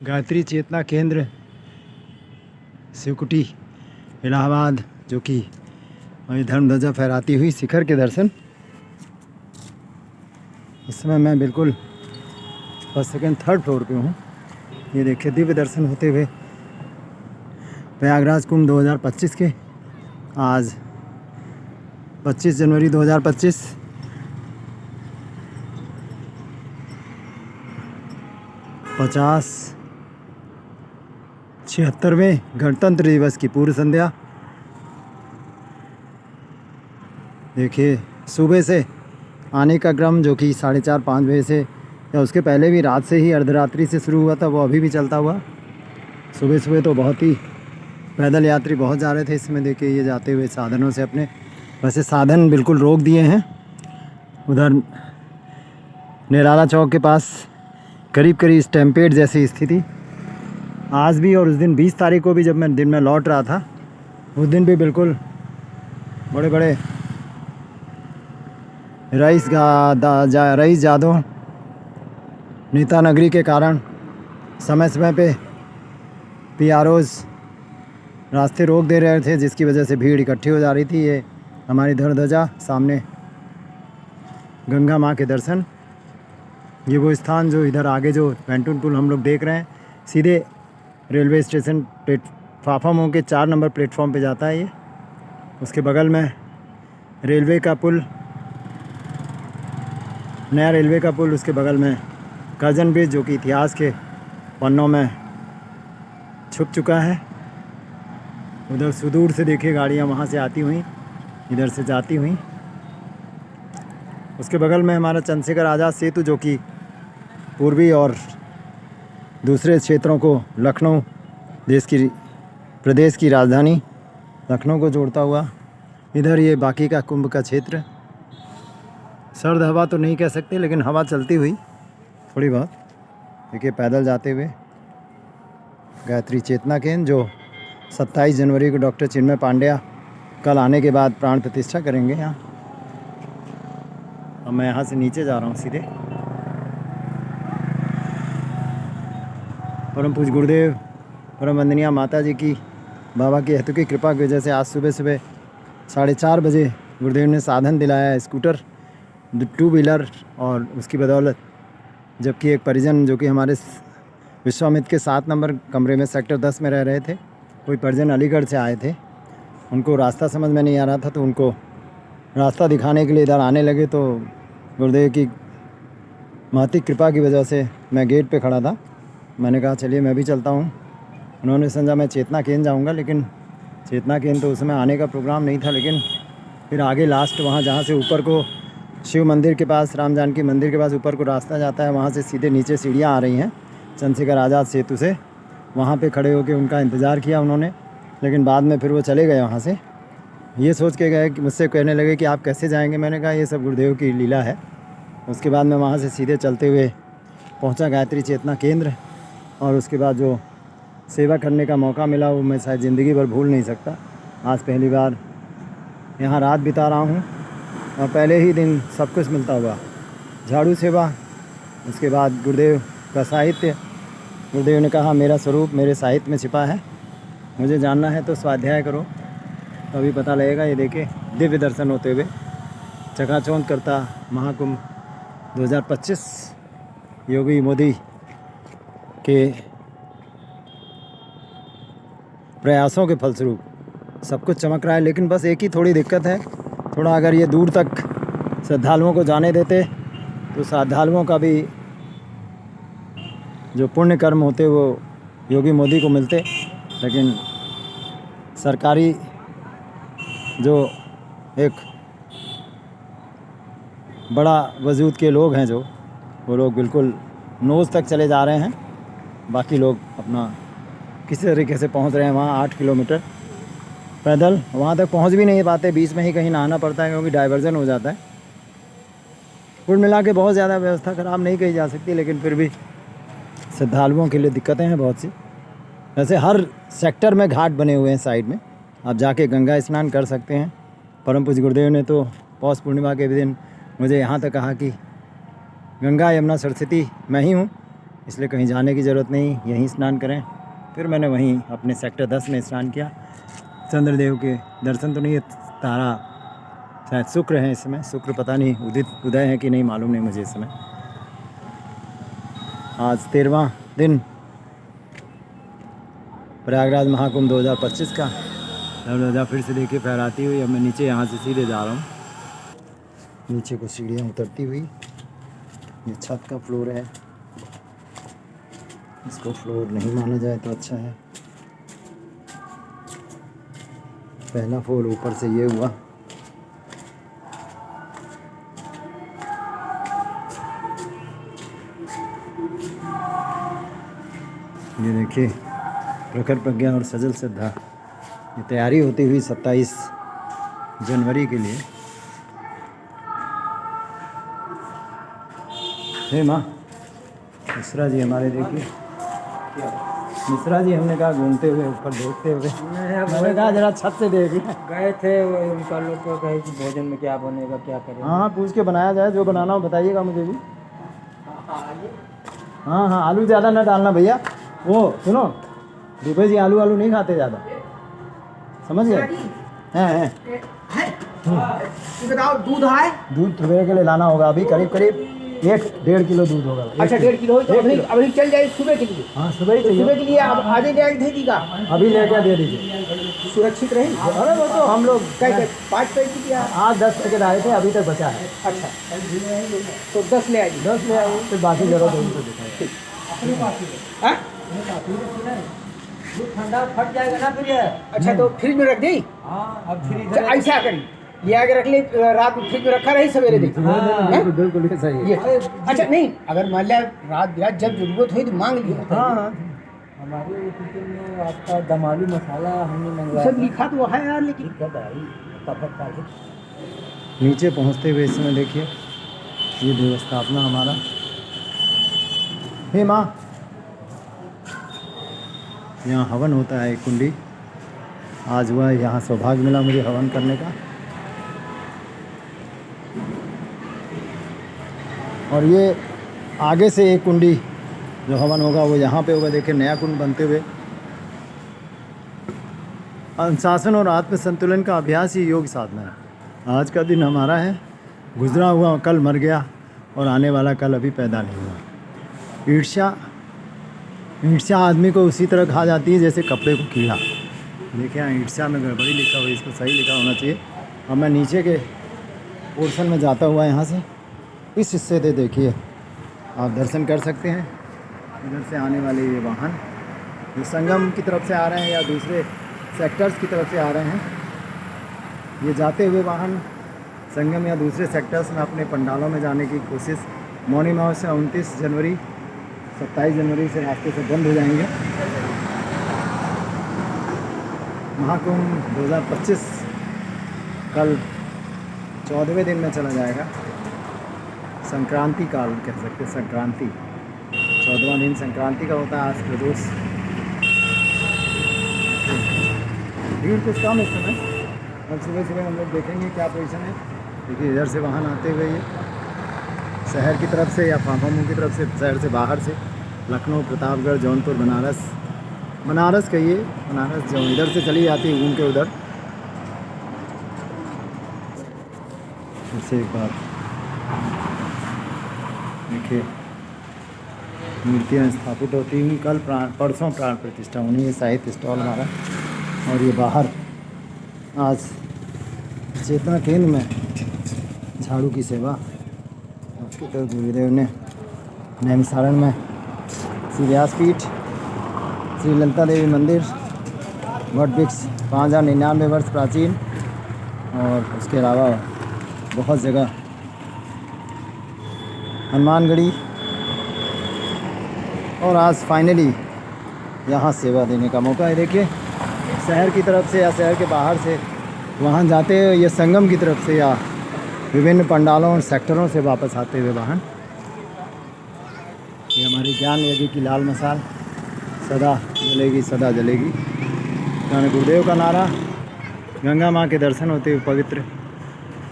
गायत्री चेतना केंद्र शिवकुटी इलाहाबाद, जो कि वही धर्म ध्वजा फहराती हुई शिखर के दर्शन। इस समय मैं बिल्कुल फर्स्ट सेकंड थर्ड फ्लोर पे हूँ। ये देखिए दिव्य दर्शन होते हुए प्रयागराज कुंभ 2025 के। आज 25 जनवरी 2025। 76वें गणतंत्र दिवस की पूर्व संध्या। देखिए सुबह से आने का क्रम जो कि 4:30-5 बजे से या उसके पहले भी रात से ही अर्धरात्रि से शुरू हुआ था, वो अभी भी चलता हुआ। सुबह सुबह तो बहुत ही पैदल यात्री बहुत जा रहे थे। इसमें देखिए ये जाते हुए साधनों से अपने, वैसे साधन बिल्कुल रोक दिए हैं। उधर निराला चौक के पास करीब करीब स्टैम्पेड जैसी स्थिति आज भी, और उस दिन 20 तारीख को भी जब मैं दिन में लौट रहा था, उस दिन भी बिल्कुल बड़े बड़े रईस जादों नेता नगरी के कारण समय समय पे PROs रास्ते रोक दे रहे थे, जिसकी वजह से भीड़ इकट्ठी हो जा रही थी। ये हमारी धर्म ध्वजा, सामने गंगा माँ के दर्शन। ये वो स्थान जो इधर आगे जो पैंटून पुल हम लोग देख रहे हैं, सीधे रेलवे स्टेशन फाफामऊ के 4 नंबर प्लेटफॉर्म पे जाता है। ये उसके बगल में रेलवे का पुल, नया रेलवे का पुल, उसके बगल में कर्जन ब्रिज, जो कि इतिहास के पन्नों में छुप चुका है। उधर सुदूर से देखिए गाड़ियाँ वहाँ से आती हुई, इधर से जाती हुई। उसके बगल में हमारा चंद्रशेखर आज़ाद सेतु, जो कि पूर्वी और दूसरे क्षेत्रों को, लखनऊ प्रदेश की राजधानी लखनऊ को जोड़ता हुआ। इधर ये बाकी का कुंभ का क्षेत्र। सर्द हवा तो नहीं कह सकते, लेकिन हवा चलती हुई थोड़ी बहुत। देखिए पैदल जाते हुए गायत्री चेतना केंद्र, जो 27 जनवरी को डॉक्टर चिन्मय पांड्या कल आने के बाद प्राण प्रतिष्ठा करेंगे यहाँ। अब मैं यहाँ से नीचे जा रहा हूँ सीधे। परम पूज्य गुरुदेव, परम वंदनीय माता जी की, बाबा की हेतु की कृपा की वजह से आज सुबह सुबह 4:30 बजे गुरुदेव ने साधन दिलाया, स्कूटर, 2 व्हीलर, और उसकी बदौलत जबकि एक परिजन जो कि हमारे विश्वामित्र के 7 नंबर कमरे में सेक्टर 10 में रह रहे थे, कोई परिजन अलीगढ़ से आए थे, उनको रास्ता समझ में नहीं आ रहा था, तो उनको रास्ता दिखाने के लिए इधर आने लगे। तो गुरुदेव की महती कृपा की वजह से मैं गेट पे खड़ा था। मैंने कहा चलिए मैं भी चलता हूँ। उन्होंने समझा मैं चेतना केंद्र जाऊँगा, लेकिन चेतना केंद्र तो उसमें आने का प्रोग्राम नहीं था। लेकिन फिर आगे लास्ट वहाँ जहाँ से ऊपर को शिव मंदिर के पास, राम जानकी मंदिर के पास ऊपर को रास्ता जाता है, वहाँ से सीधे नीचे सीढ़ियाँ आ रही हैं चंद्रशेखर आज़ाद सेतु से। वहाँ पे खड़े होकर उनका इंतज़ार किया उन्होंने, लेकिन बाद में फिर वो चले गए वहाँ से। ये सोच के गए कि मुझसे कहने लगे कि आप कैसे जाएंगे। मैंने कहा ये सब गुरुदेव की लीला है। उसके बाद मैं वहाँ से सीधे चलते हुए पहुँचा गायत्री चेतना केंद्र, और उसके बाद जो सेवा करने का मौका मिला वो मैं शायद ज़िंदगी भर भूल नहीं सकता। आज पहली बार यहाँ रात बिता रहा हूँ, और पहले ही दिन सब कुछ मिलता हुआ, झाड़ू सेवा, उसके बाद गुरुदेव का साहित्य। गुरुदेव ने कहा मेरा स्वरूप मेरे साहित्य में छिपा है, मुझे जानना है तो स्वाध्याय करो, तभी पता लगेगा। ये देखे दिव्य दर्शन होते हुए चकाचौंध करता महाकुंभ 2025 योगी मोदी के प्रयासों के फलस्वरूप सब कुछ चमक रहा है। लेकिन बस एक ही थोड़ी दिक्कत है, थोड़ा अगर ये दूर तक श्रद्धालुओं को जाने देते तो श्रद्धालुओं का भी जो पुण्य कर्म होते वो योगी मोदी को मिलते। लेकिन सरकारी जो एक बड़ा वजूद के लोग हैं, जो वो लोग बिल्कुल नोज़ तक चले जा रहे हैं। बाकी लोग अपना किसी तरीके से पहुंच रहे हैं वहाँ 8 किलोमीटर पैदल। वहाँ तक पहुंच भी नहीं पाते, बीच में ही कहीं नहाना पड़ता है क्योंकि डाइवर्जन हो जाता है। कुल मिला के बहुत ज़्यादा व्यवस्था ख़राब नहीं कही जा सकती, लेकिन फिर भी श्रद्धालुओं के लिए दिक्कतें हैं बहुत सी। वैसे हर सेक्टर में घाट बने हुए हैं साइड में, आप जाके गंगा स्नान कर सकते हैं। परम पूज्य गुरुदेव ने तो पौष पूर्णिमा के दिन मुझे यहाँ तक कहा कि गंगा यमुना सरस्वती मैं ही हूँ, इसलिए कहीं जाने की ज़रूरत नहीं, यहीं स्नान करें। फिर मैंने वहीं अपने सेक्टर 10 में स्नान किया। चंद्रदेव के दर्शन तो नहीं है, तारा शायद शुक्र है इस समय, शुक्र पता नहीं उदय है कि नहीं मालूम नहीं मुझे इस समय। आज 13वां दिन प्रयागराज महाकुंभ 2025 का। ध्वजा फिर से देखिए फहराती हुई। अब मैं नीचे यहाँ से सीधे जा रहा हूँ, नीचे को सीढ़ियाँ उतरती हुई। ये छत का फ्लोर है, इसको फ्लोर नहीं माना जाए तो अच्छा है। पहला फ्लोर ऊपर से ये हुआ। ये देखिए प्रखर प्रज्ञा और सजल श्रद्धा, ये तैयारी होती हुई 27 जनवरी के लिए। हे माँ, मिश्रा जी हमारे देखिए, मिश्रा जी हमने कहा घूमते हुए ऊपर देखते हुए, मैंने कहा जरा छत से देख गए थे वो, उनका लोग को कहे कि भोजन में क्या बनेगा क्या करेंगे। हाँ पूछ के बनाया जाए, जो बनाना हो बताइएगा मुझे भी। हाँ हाँ, आलू ज़्यादा ना डालना भैया। वो सुनो, दुबे जी आलू नहीं खाते ज़्यादा, समझ गए? हैं बताओ, दूध है? दूध सवेरे के लिए लाना होगा, अभी करीब 1-1.5 किलो दूध होगा। अच्छा 1.5 किलो तो अभी चल जाए सुबह के लिए। हाँ सुबह ही चाहिए। सुबह के लिए आप आगे ले दे दीजिएगा, अभी लेकर दे दीजिए, सुरक्षित रहे। अरे वो तो हम लोग 5 पैकेट दिया। 8-10 पैकेट आए थे, अभी तक बचा है। अच्छा तो 10 ले आइए। 10 ले आए, फिर बाकी जरूरत होगी तो दिखाएं। हाँ? ठंडा फट जाएगा ना फिर ये। अच्छा तो फ्रिज में रख दी। हाँ अब अच्छा, ऐसा करी, ये आगे रख ले, रात में फ्रिज में रखा रही, सवेरे देखिए। बिल्कुल सही ये है। अच्छा नहीं, अगर मान लिया रात बिरात जब जरूरत हुई तो मांग लिया। हाँ हमारे किचन में आपका दम आलू मसाला हमने मंगवाया, सब लिखा तो है यार, लेकिन नीचे पहुंचते हुए इसमें देखिए ये देवस्थापना हमारा। हे माँ, यहाँ हवन होता है, एक कुंडी आज हुआ, यहाँ सौभाग्य मिला मुझे हवन करने का। और ये आगे से एक कुंडी जो हवन होगा वो यहाँ पे होगा। देखिए नया कुंड बनते हुए। अनुशासन और आत्म संतुलन का अभ्यास ही योग साधना है। आज का दिन हमारा है, गुजरा हुआ कल मर गया और आने वाला कल अभी पैदा नहीं हुआ। ईर्ष्या आदमी को उसी तरह खा जाती है जैसे कपड़े को कीड़ा। देखिए यहाँ ईर्ष्या में गड़बड़ी लिखा हुआ, इसको सही लिखा होना चाहिए। अब मैं नीचे के पोर्शन में जाता हुआ यहाँ से इस हिस्से से देखिए आप दर्शन कर सकते हैं। इधर से आने वाले ये वाहन जो संगम की तरफ से आ रहे हैं या दूसरे सेक्टर्स की तरफ से आ रहे हैं, ये जाते हुए वाहन संगम या दूसरे सेक्टर्स में अपने पंडालों में जाने की कोशिश। मौनी अमावस्या 29 जनवरी 27 जनवरी से रास्ते से बंद हो जाएंगे। महाकुंभ 2025 कल 14वें दिन में चला जाएगा। संक्रांति काल कह सकते हैं, संक्रांति 14वां दिन संक्रांति का होता है आज प्रदोष। भीड़ कुछ कम इस समय, अब सुबह हम लोग देखेंगे क्या पोजीशन है। देखिए इधर से वाहन आते हुए ये शहर की तरफ से या फाफामू की तरफ से, शहर से बाहर से लखनऊ, प्रतापगढ़, जौनपुर, बनारस कहिए, बनारस जो इधर से चली जाती है घूम के उधर। इससे एक बार देखिए मूर्तियाँ स्थापित होती हुई। कल परसों प्राण प्रतिष्ठा होनी है, साहित्य स्टॉल हमारा। और ये बाहर आज चेतना केंद्र में झाड़ू की सेवा उसके तो गुरुदेव ने नैमिसारण में श्री व्यासपीठ, श्री ललिता देवी मंदिर, वट वृक्ष 5099 वर्ष प्राचीन, और उसके अलावा बहुत जगह हनुमानगढ़ी, और आज फाइनली यहाँ सेवा देने का मौका है। देखिए शहर की तरफ से या शहर के बाहर से वाहन जाते हैं, या संगम की तरफ से या विभिन्न पंडालों और सेक्टरों से वापस आते हुए वाहन। ये हमारी ज्ञान यज्ञ की लाल मसाल सदा जलेगी, सदा जलेगी। गुरुदेव का नारा, गंगा माँ के दर्शन होते हुए पवित्र